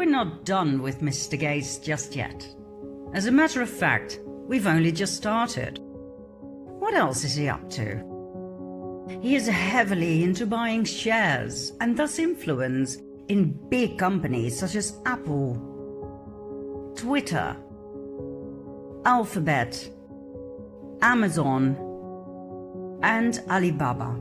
we're not done with Mr. Gates just yet. As a matter of fact, we've only just started. What else is he up to? He is heavily into buying shares and thus influence in big companies such as Apple, Twitter, Alphabet, Amazon, and Alibaba.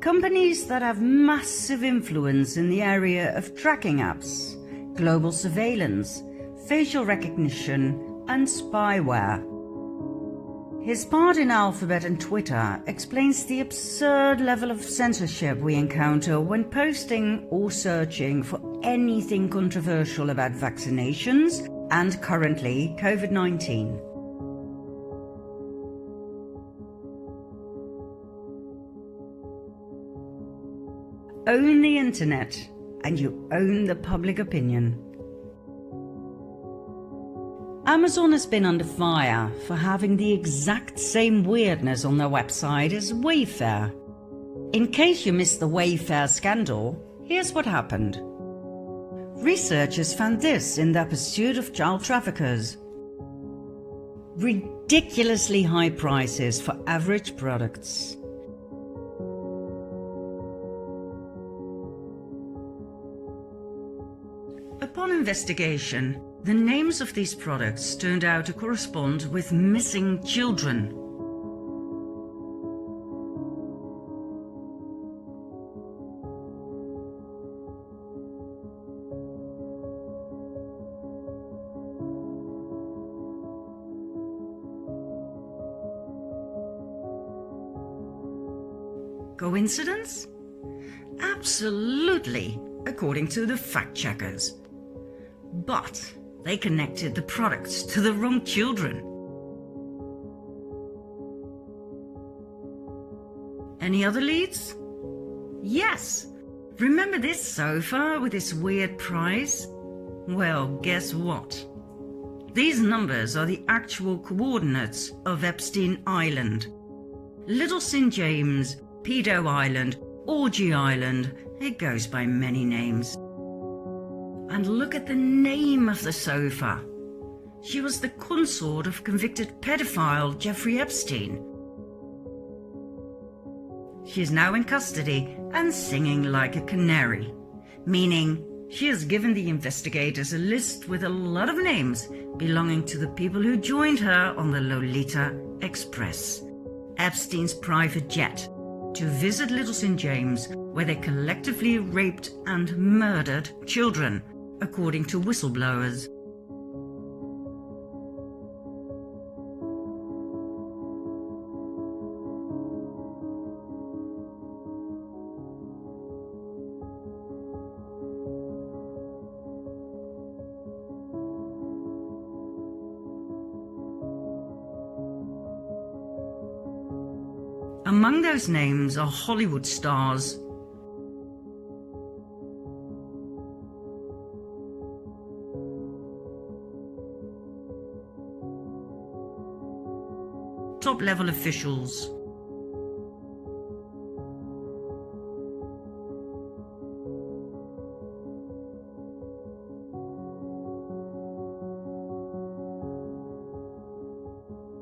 Companies that have massive influence in the area of tracking apps, global surveillance, facial recognition, and spyware. His part in Alphabet and Twitter explains the absurd level of censorship we encounter when posting or searching for anything controversial about vaccinations and currently COVID-19. Own the internet and you own the public opinion. Amazon has been under fire for having the exact same weirdness on their website as Wayfair. In case you missed the Wayfair scandal, here's what happened. Researchers found this in their pursuit of child traffickers. Ridiculously high prices for average products. Upon investigation, the names of these products turned out to correspond with missing children. Coincidence? Absolutely, according to the fact-checkers. But they connected the products to the wrong children. Any other leads? Yes. Remember this sofa with this weird price? Well, guess what? These numbers are the actual coordinates of Epstein Island. Little St. James, Pedo Island, Orgy Island, it goes by many names. And look at the name of the sofa. She was the consort of convicted pedophile Jeffrey Epstein. She is now in custody and singing like a canary, meaning she has given the investigators a list with a lot of names belonging to the people who joined her on the Lolita Express, Epstein's private jet, to visit Little St. James, where they collectively raped and murdered children, according to whistleblowers. Among those names are Hollywood stars. Top-level officials.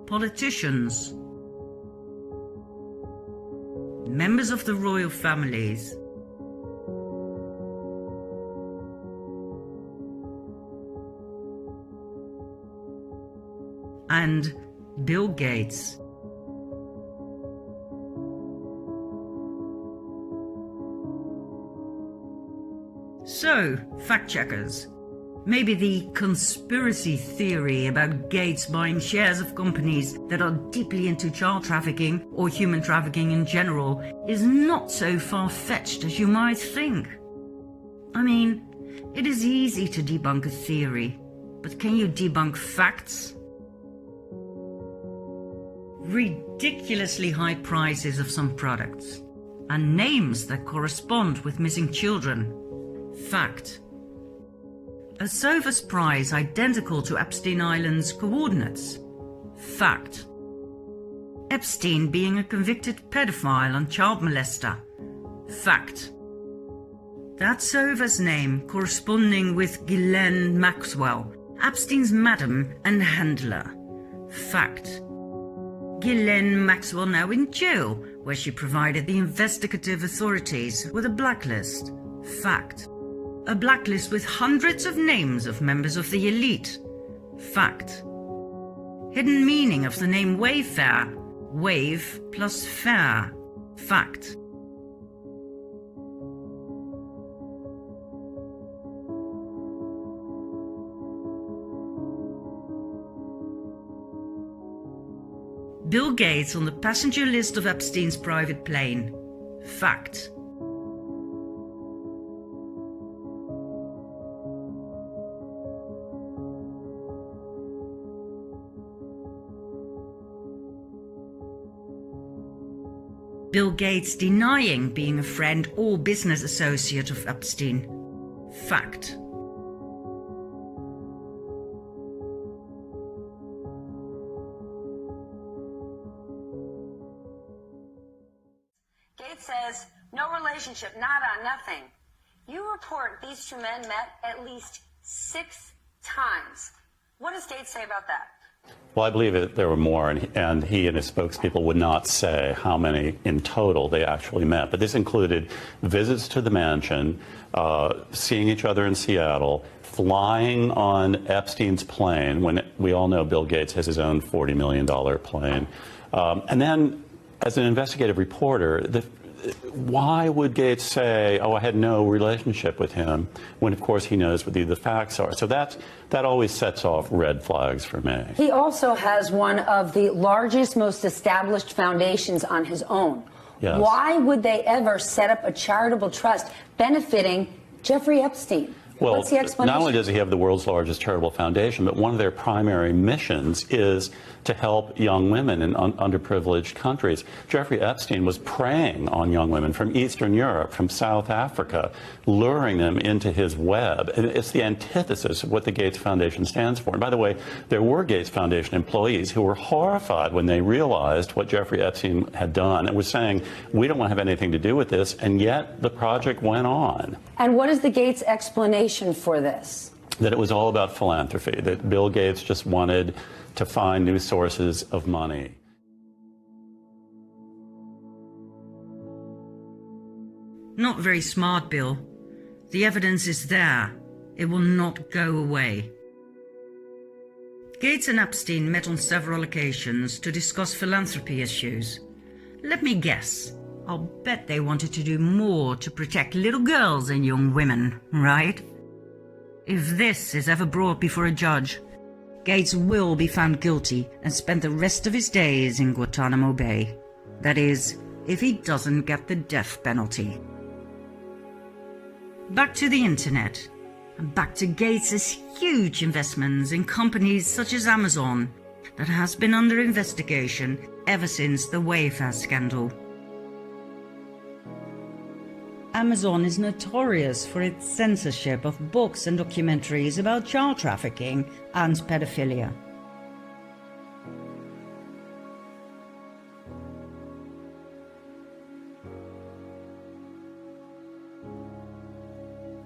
Politicians. Members of the royal families. And Bill Gates. So, fact-checkers, maybe the conspiracy theory about Gates buying shares of companies that are deeply into child trafficking or human trafficking in general is not so far-fetched as you might think. I mean, it is easy to debunk a theory, but can you debunk facts? Ridiculously high prices of some products, and names that correspond with missing children. Fact. A sofa's price identical to Epstein Island's coordinates. Fact. Epstein being a convicted pedophile and child molester. Fact. That's Ova's name, corresponding with Ghislaine Maxwell, Epstein's madam and handler. Fact. Ghislaine Maxwell now in jail, where she provided the investigative authorities with a blacklist. Fact. A blacklist with hundreds of names of members of the elite. Fact. Hidden meaning of the name Wayfair. Wave plus fair. Fact. Bill Gates on the passenger list of Epstein's private plane. Fact. Bill Gates denying being a friend or business associate of Epstein. Fact. Gates says, no relationship, nada, nothing. You report these two men met at least 6 times. What does Gates say about that? Well, I believe that there were more, and he and his spokespeople would not say how many in total they actually met. But this included visits to the mansion, seeing each other in Seattle, flying on Epstein's plane, when we all know Bill Gates has his own $40 million plane. And then, as an investigative reporter, why would Gates say, oh, I had no relationship with him, when, of course, he knows what the facts are? So that always sets off red flags for me. He also has one of the largest, most established foundations on his own. Yes. Why would they ever set up a charitable trust benefiting Jeffrey Epstein? Well, what's the explanation? Not only does he have the world's largest charitable foundation, but one of their primary missions is to help young women in underprivileged countries. Jeffrey Epstein was preying on young women from Eastern Europe, from South Africa, luring them into his web. And it's the antithesis of what the Gates Foundation stands for. And by the way, there were Gates Foundation employees who were horrified when they realized what Jeffrey Epstein had done and was saying, we don't want to have anything to do with this, and yet the project went on. And what is the Gates explanation for this? That it was all about philanthropy, that Bill Gates just wanted to find new sources of money. Not very smart, Bill. The evidence is there. It will not go away. Gates and Epstein met on several occasions to discuss philanthropy issues. Let me guess. I'll bet they wanted to do more to protect little girls and young women, right? If this is ever brought before a judge, Gates will be found guilty and spend the rest of his days in Guantanamo Bay. That is, if he doesn't get the death penalty. Back to the internet, and back to Gates's huge investments in companies such as Amazon, that has been under investigation ever since the Wayfair scandal. Amazon is notorious for its censorship of books and documentaries about child trafficking and pedophilia.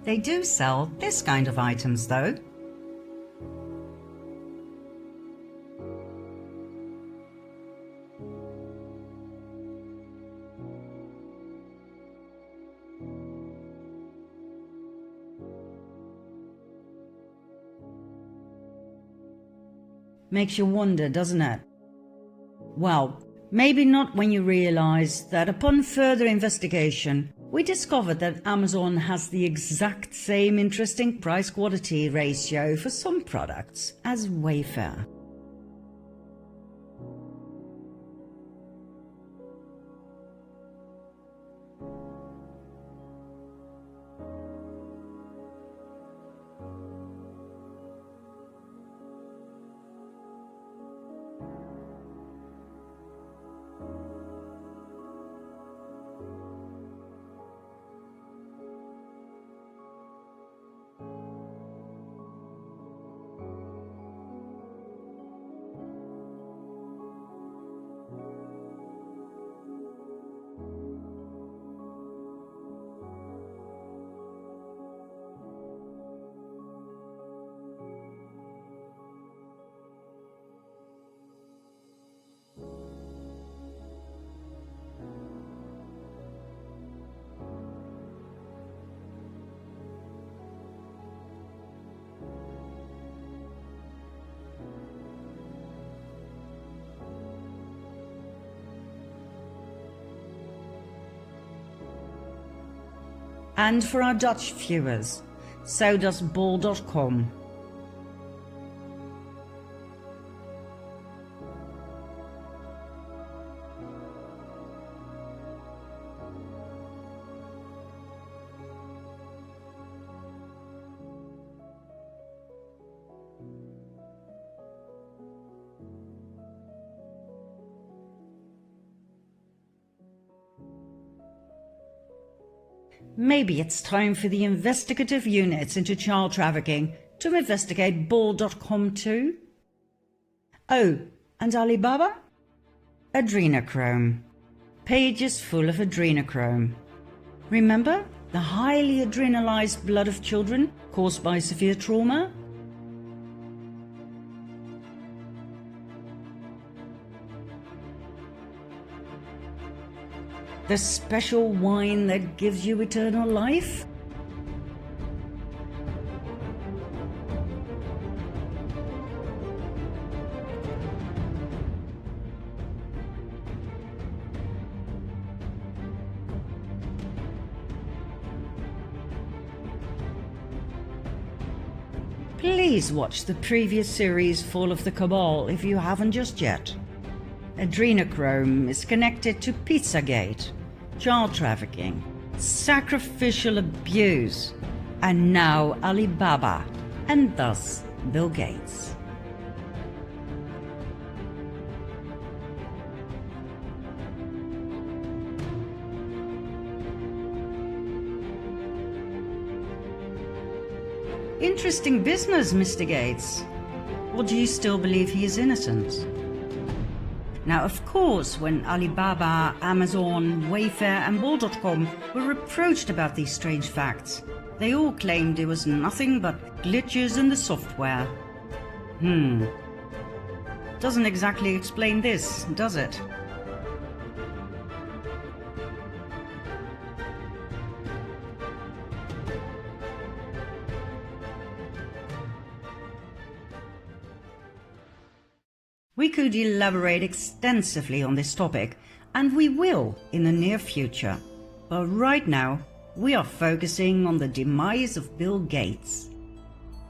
They do sell this kind of items, though. Makes you wonder, doesn't it? Well, maybe not when you realize that upon further investigation, we discovered that Amazon has the exact same interesting price-quality ratio for some products as Wayfair. And for our Dutch viewers, so does bol.com. Maybe it's time for the investigative units into child trafficking to investigate bol.com too? Oh, and Alibaba? Adrenochrome. Pages full of adrenochrome. Remember the highly adrenalized blood of children caused by severe trauma? The special wine that gives you eternal life? Please watch the previous series Fall of the Cabal if you haven't just yet. Adrenochrome is connected to Pizzagate, child trafficking, sacrificial abuse, and now Alibaba, and thus Bill Gates. Interesting business, Mr. Gates. Or do you still believe he is innocent? Now, of course, when Alibaba, Amazon, Wayfair and bol.com were approached about these strange facts, they all claimed it was nothing but glitches in the software. Doesn't exactly explain this, does it? We could elaborate extensively on this topic, and we will in the near future. But right now, we are focusing on the demise of Bill Gates.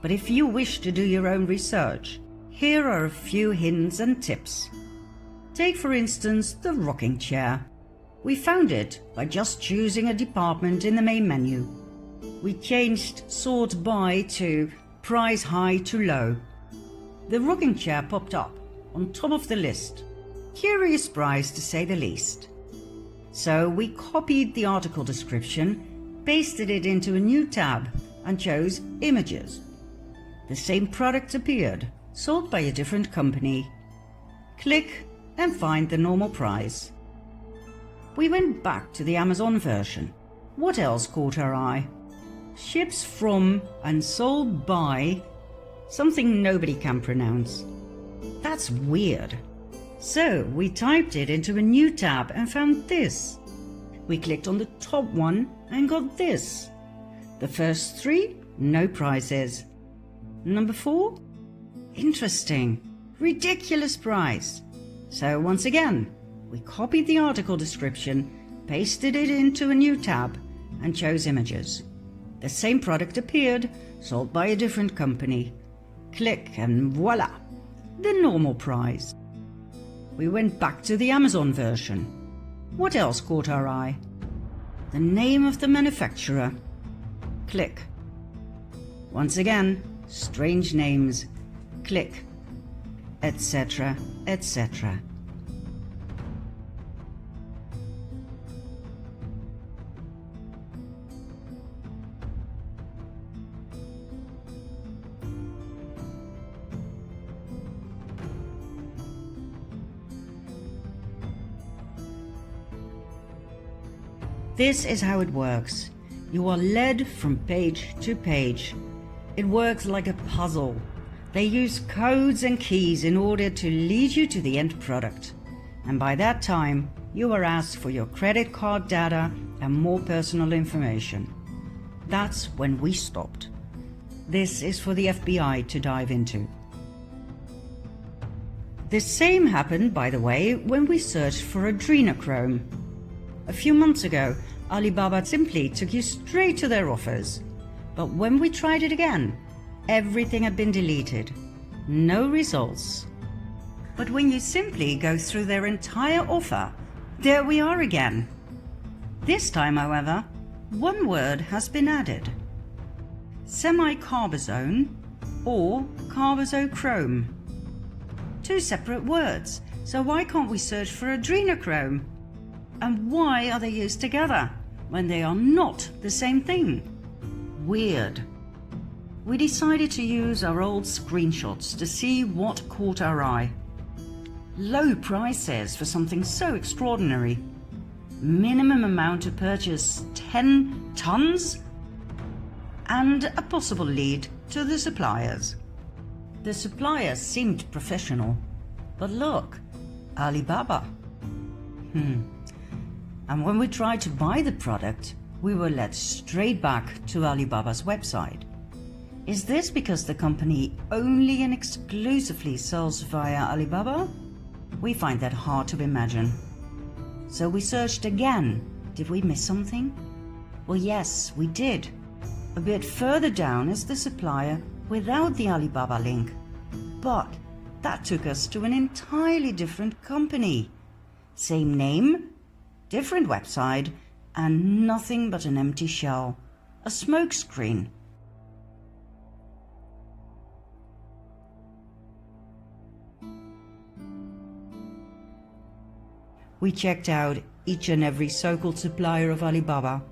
But if you wish to do your own research, here are a few hints and tips. Take for instance the rocking chair. We found it by just choosing a department in the main menu. We changed sort by to price high to low. The rocking chair popped up on top of the list. Curious price to say the least. So we copied the article description, pasted it into a new tab and chose images. The same product appeared, sold by a different company. Click and find the normal price. We went back to the Amazon version. What else caught our eye? Ships from and sold by something nobody can pronounce. That's weird. So we typed it into a new tab and found this. We clicked on the top one and got this. The first three, no prices. Number 4? Interesting. Ridiculous price. So once again, we copied the article description, pasted it into a new tab and chose images. The same product appeared, sold by a different company. Click and voila! The normal price. We went back to the Amazon version. What else caught our eye? The name of the manufacturer. Click. Once again, strange names. Click. Etc., etc. This is how it works. You are led from page to page. It works like a puzzle. They use codes and keys in order to lead you to the end product. And by that time, you are asked for your credit card data and more personal information. That's when we stopped. This is for the FBI to dive into. The same happened, by the way, when we searched for adrenochrome. A few months ago, Alibaba simply took you straight to their offers. But when we tried it again, everything had been deleted. No results. But when you simply go through their entire offer, there we are again. This time, however, one word has been added. Semi-carbazone or carbazochrome. Two separate words, so why can't we search for adrenochrome? And why are they used together when they are not the same thing? Weird. We decided to use our old screenshots to see what caught our eye. Low prices for something so extraordinary. Minimum amount to purchase 10 tons? And a possible lead to the suppliers. The suppliers seemed professional, but look, Alibaba. And when we tried to buy the product, we were led straight back to Alibaba's website. Is this because the company only and exclusively sells via Alibaba? We find that hard to imagine. So we searched again. Did we miss something? Well, yes, we did. A bit further down is the supplier without the Alibaba link. But that took us to an entirely different company. Same name, different website, and nothing but an empty shell. A smokescreen. We checked out each and every so-called supplier of Alibaba,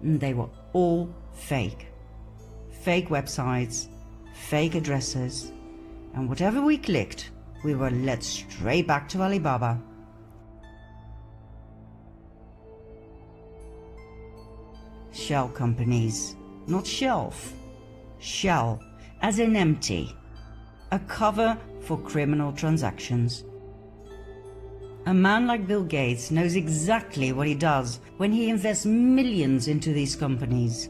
and they were all fake. Fake websites, fake addresses, and whatever we clicked, we were led straight back to Alibaba. Shell companies, not shelf. Shell, as in empty. A cover for criminal transactions. A man like Bill Gates knows exactly what he does when he invests millions into these companies.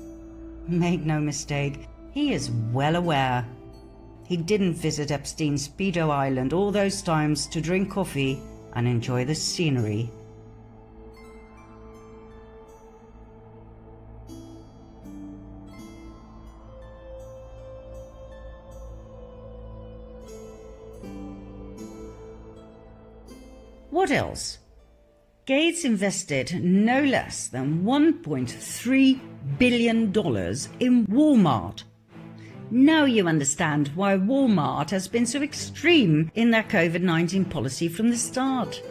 Make no mistake, he is well aware. He didn't visit Epstein's Pedo Island all those times to drink coffee and enjoy the scenery. What else? Gates invested no less than $1.3 billion in Walmart. Now you understand why Walmart has been so extreme in their COVID-19 policy from the start.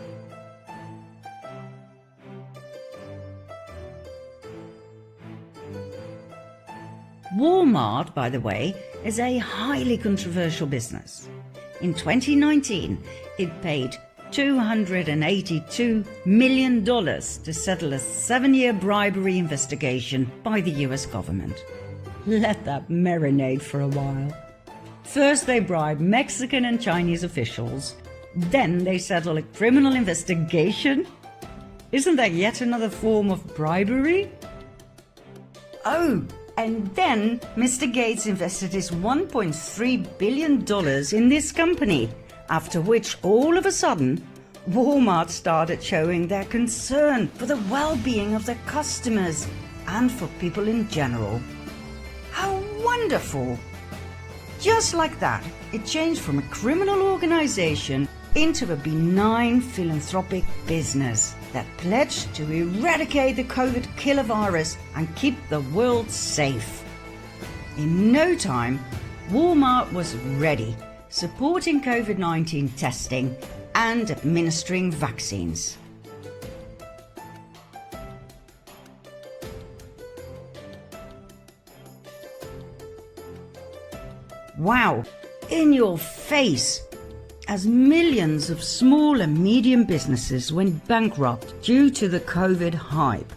Walmart, by the way, is a highly controversial business. In 2019, it paid $282 million to settle a 7-year bribery investigation by the US government. Let that marinate for a while. First they bribe Mexican and Chinese officials, then they settle a criminal investigation? Isn't that yet another form of bribery? Oh, and then Mr. Gates invested his $1.3 billion in this company, after which all of a sudden Walmart started showing their concern for the well-being of their customers and for people in general. How wonderful! Just like that, it changed from a criminal organization into a benign philanthropic business that pledged to eradicate the COVID killer virus and keep the world safe. In no time, Walmart was ready, supporting COVID-19 testing and administering vaccines. Wow, in your face! As millions of small and medium businesses went bankrupt due to the COVID hype,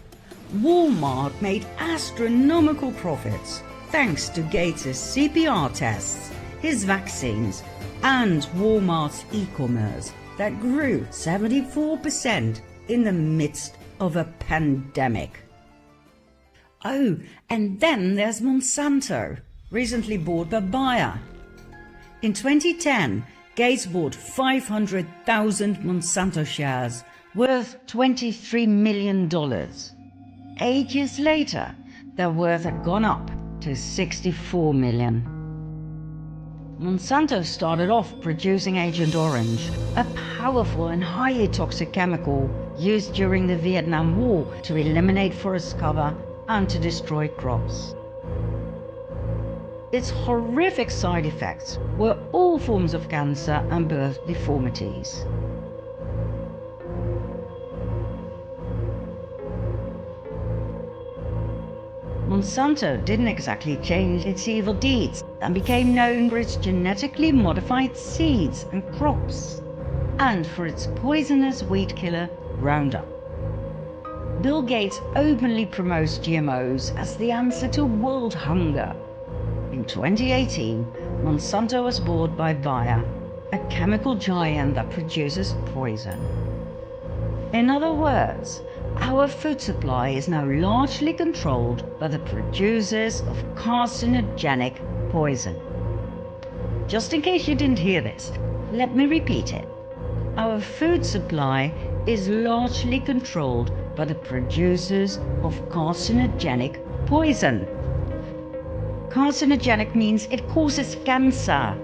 Walmart made astronomical profits thanks to Gates' CPR tests, his vaccines, and Walmart's e-commerce that grew 74% in the midst of a pandemic. Oh, and then there's Monsanto, recently bought by Bayer. In 2010, Gates bought 500,000 Monsanto shares worth $23 million. 8 years later, their worth had gone up to 64 million. Monsanto started off producing Agent Orange, a powerful and highly toxic chemical used during the Vietnam War to eliminate forest cover and to destroy crops. Its horrific side effects were all forms of cancer and birth deformities. Monsanto didn't exactly change its evil deeds and became known for its genetically modified seeds and crops, and for its poisonous weed killer Roundup. Bill Gates openly promotes GMOs as the answer to world hunger. In 2018, Monsanto was bought by Bayer, a chemical giant that produces poison. In other words, our food supply is now largely controlled by the producers of carcinogenic poison. Just in case you didn't hear this, let me repeat it. Our food supply is largely controlled by the producers of carcinogenic poison. Carcinogenic means it causes cancer.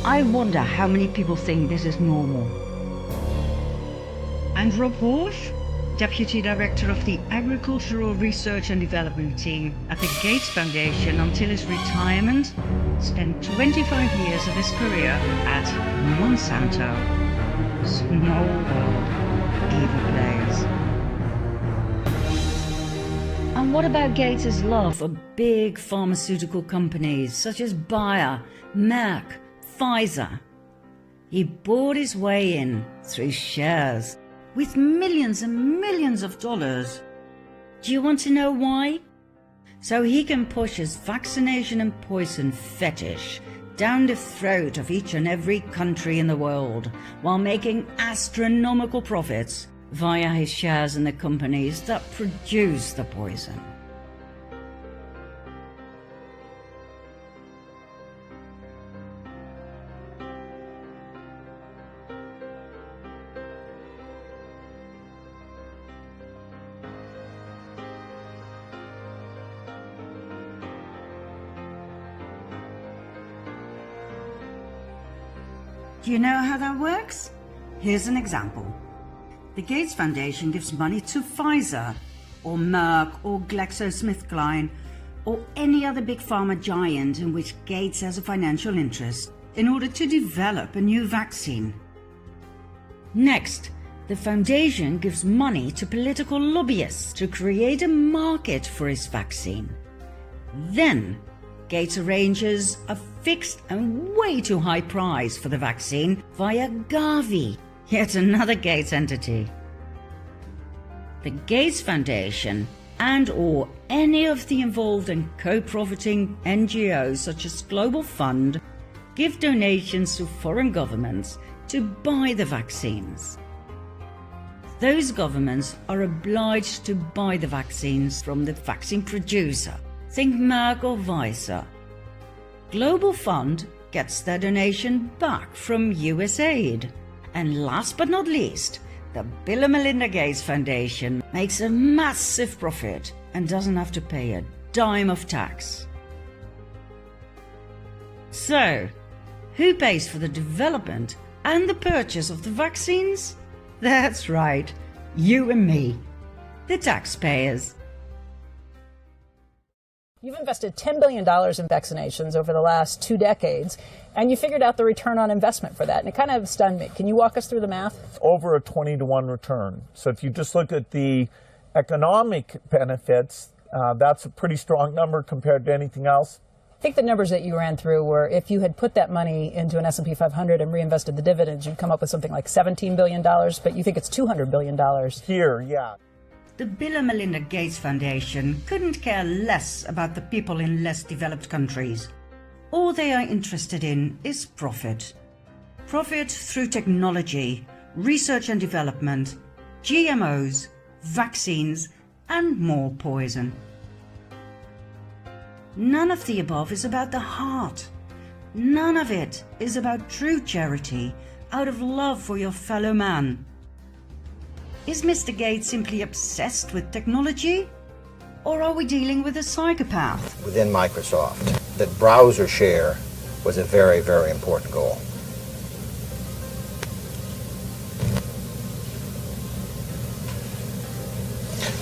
I wonder how many people think this is normal. And Rob Horsch, Deputy Director of the Agricultural Research and Development Team at the Gates Foundation until his retirement, spent 25 years of his career at Monsanto. Small world, evil players. And what about Gates' love for big pharmaceutical companies such as Bayer, Merck, Pfizer? He bought his way in through shares with millions and millions of dollars. Do you want to know why? So he can push his vaccination and poison fetish down the throat of each and every country in the world while making astronomical profits via his shares in the companies that produce the poison. Do you know how that works? Here's an example. The Gates Foundation gives money to Pfizer, or Merck, or GlaxoSmithKline, or any other big pharma giant in which Gates has a financial interest, in order to develop a new vaccine. Next, the foundation gives money to political lobbyists to create a market for his vaccine. Then, Gates arranges a fixed and way too high price for the vaccine via Gavi, yet another Gates entity. The Gates Foundation and/or any of the involved and co-profiting NGOs such as Global Fund give donations to foreign governments to buy the vaccines. Those governments are obliged to buy the vaccines from the vaccine producer. Think Merck or Pfizer. Global Fund gets their donation back from USAID. And last but not least, the Bill and Melinda Gates Foundation makes a massive profit and doesn't have to pay a dime of tax. So, who pays for the development and the purchase of the vaccines? That's right, you and me, the taxpayers. You've invested $10 billion in vaccinations over the last 2 decades, and you figured out the return on investment for that, and it kind of stunned me. Can you walk us through the math? Over a 20-to-1 return. So if you just look at the economic benefits, that's a pretty strong number compared to anything else. I think the numbers that you ran through were if you had put that money into an S&P 500 and reinvested the dividends, you'd come up with something like $17 billion, but you think it's $200 billion. Here, yeah. The Bill and Melinda Gates Foundation couldn't care less about the people in less developed countries. All they are interested in is profit. Profit through technology, research and development, GMOs, vaccines, and more poison. None of the above is about the heart. None of it is about true charity out of love for your fellow man. Is Mr. Gates simply obsessed with technology? Or are we dealing with a psychopath? Within Microsoft, that browser share was a very, very important goal.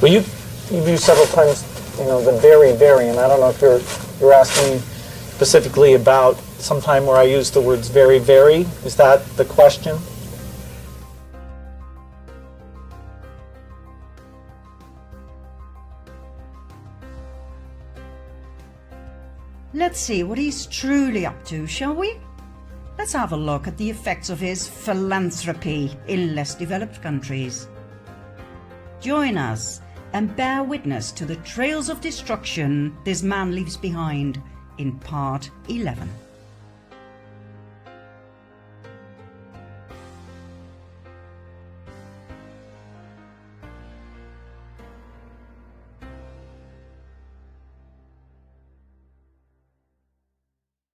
Well, you've used several times, the very, very, and I don't know if you're asking specifically about some time where I used the words very, very. Is that the question? Let's see what he's truly up to, shall we? Let's have a look at the effects of his philanthropy in less developed countries. Join us and bear witness to the trails of destruction this man leaves behind in part 11.